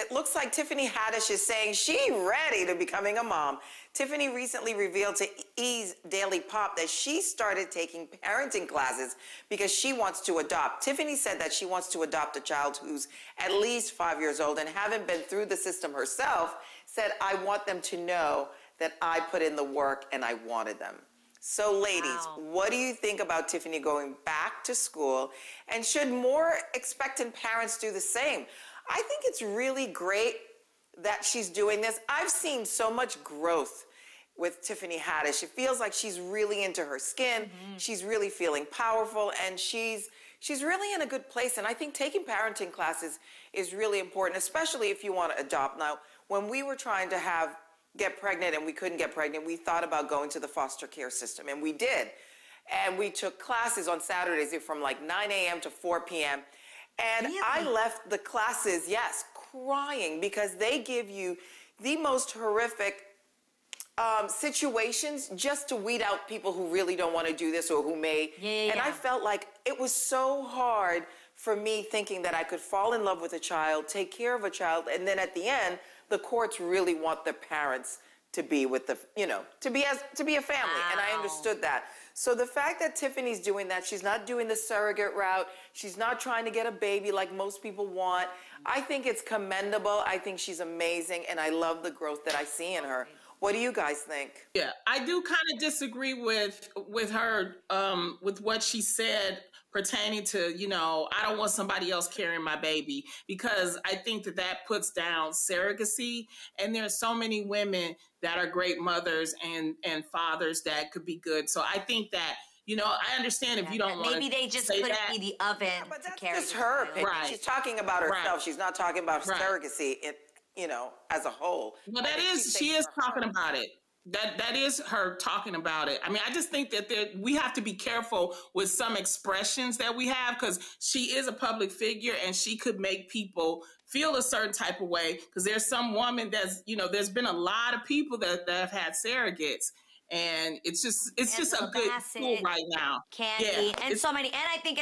it looks like Tiffany Haddish is saying she's ready to becoming a mom. Tiffany recently revealed to E's Daily Pop that she started taking parenting classes because she wants to adopt. Tiffany said that she wants to adopt a child who's at least 5 years old and having been through the system herself, said, I want them to know that I put in the work and I wanted them. So ladies, what do you think about Tiffany going back to school? And should more expectant parents do the same? I think it's really great that she's doing this. I've seen so much growth with Tiffany Haddish. It feels like she's really into her skin. She's really feeling powerful, and she's really in a good place. And I think taking parenting classes is really important, especially if you want to adopt. Now, when we were trying to get pregnant and we couldn't get pregnant, we thought about going to the foster care system, and we did. And we took classes on Saturdays from like 9 a.m. to 4 p.m. And really? I left the classes, yes, crying, because they give you the most horrific situations just to weed out people who really don't want to do this or who may. And I felt like it was so hard for me, thinking that I could fall in love with a child, take care of a child, and then at the end, the courts really want the parents to be with the, to be a family. And I understood that. So the fact that Tiffany's doing that, she's not doing the surrogate route, she's not trying to get a baby like most people want. I think it's commendable. I think she's amazing, and I love the growth that I see in her. What do you guys think? Yeah, I do kind of disagree with her, with what she said pertaining to, I don't want somebody else carrying my baby, because I think that puts down surrogacy. And there's so many women that are great mothers and fathers that could be good. So I think that, I understand if you don't want to. Maybe they just couldn't be the oven but to carry. That's just her opinion. Right. She's talking about herself. Right. She's not talking about surrogacy, as a whole. Well, she is talking about it. That is her talking about it. I mean, I just think that we have to be careful with some expressions that we have, because she is a public figure and she could make people feel a certain type of way. Because there's some woman there's been a lot of people that have had surrogates. And it's just a good tool right now. Candy, and so many. And I think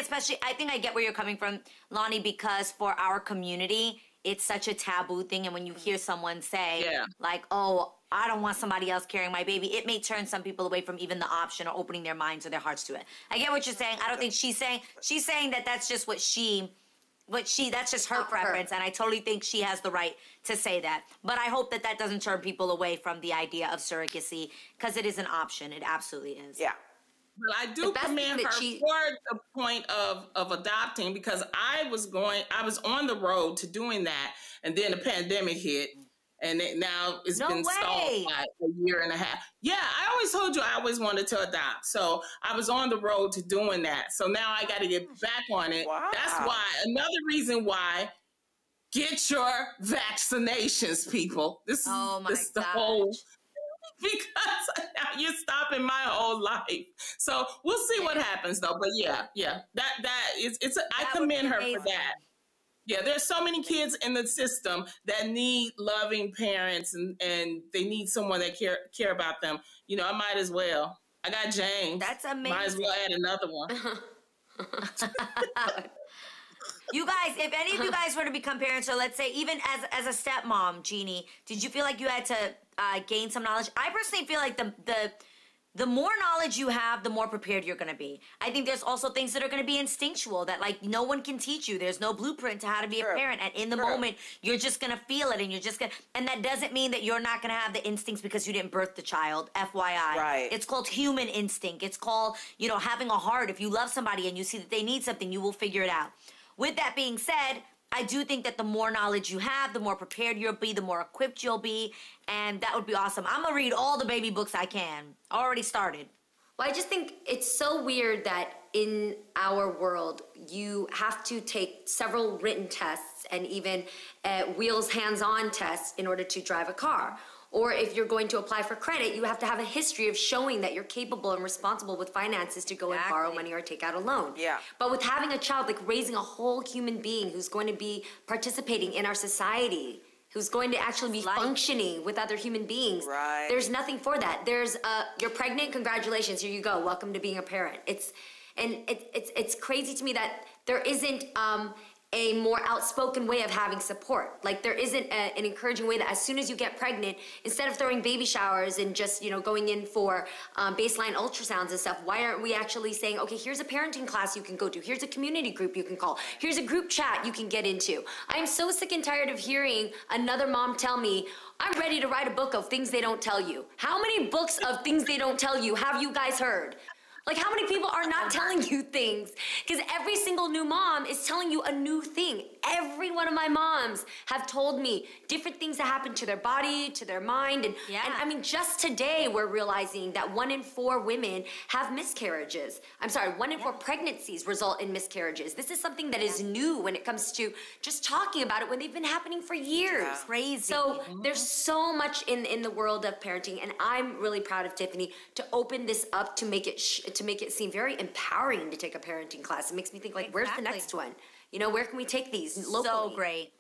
I get where you're coming from, Lonnie, because for our community, it's such a taboo thing. And when you hear someone say, like, oh, I don't want somebody else carrying my baby, it may turn some people away from even the option or opening their minds or their hearts to it. I get what you're saying. I don't think she's saying that that's just that's just her preference. And I totally think she has the right to say that. But I hope that doesn't turn people away from the idea of surrogacy, because it is an option. It absolutely is. Yeah. Well, I do commend her for the point of adopting, because I was on the road to doing that, and then the pandemic hit, and now it's been stalled by a year and a half. Yeah, I always told you I always wanted to adopt, so I was on the road to doing that. So now I got to get back on it. Wow. That's why, another reason why, get your vaccinations, people. This is the whole. Because now you're stopping my whole life. So we'll see what happens, though. But yeah, I commend her for that. Yeah, there's so many kids in the system that need loving parents, and they need someone that care about them. I might as well. I got James. That's amazing. Might as well add another one. You guys, if any of you guys were to become parents, or let's say even as a stepmom, Jeannie, did you feel like you had to gain some knowledge? I personally feel like the more knowledge you have, the more prepared you're going to be. I think there's also things that are going to be instinctual that no one can teach you. There's no blueprint to how to be a parent. And in the moment, you're just going to feel it, and that doesn't mean that you're not going to have the instincts because you didn't birth the child, FYI. Right. It's called human instinct. It's called, having a heart. If you love somebody and you see that they need something, you will figure it out. With that being said, I do think that the more knowledge you have, the more prepared you'll be, the more equipped you'll be, and that would be awesome. I'm going to read all the baby books I can. Already started. Well, I just think it's so weird that in our world, you have to take several written tests and even wheels hands-on tests in order to drive a car. Or if you're going to apply for credit, you have to have a history of showing that you're capable and responsible with finances to go and borrow money or take out a loan. Yeah. But with having a child, like raising a whole human being who's going to be participating in our society, who's going to actually be functioning with other human beings. Right. There's nothing for that. There's you're pregnant, congratulations, here you go. Welcome to being a parent. It's crazy to me that there isn't a more outspoken way of having support. Like there isn't an encouraging way that as soon as you get pregnant, instead of throwing baby showers and just, you know, going in for baseline ultrasounds and stuff, why aren't we actually saying, okay, here's a parenting class you can go to, here's a community group you can call, here's a group chat you can get into. I'm so sick and tired of hearing another mom tell me, I'm ready to write a book of things they don't tell you. How many books of things they don't tell you have you guys heard? Like, how many people are not telling you things? Because every single new mom is telling you a new thing. Every one of my moms have told me different things that happen to their body, to their mind. And I mean, just today we're realizing that 1 in 4 women have miscarriages. I'm sorry, 1 in 4 pregnancies result in miscarriages. This is something that is new when it comes to just talking about it when they've been happening for years. Yeah. Crazy. So there's so much in the world of parenting, and I'm really proud of Tiffany to open this up to make it seem very empowering to take a parenting class. It makes me think, like, where's the next one? You know, where can we take these locally? So great.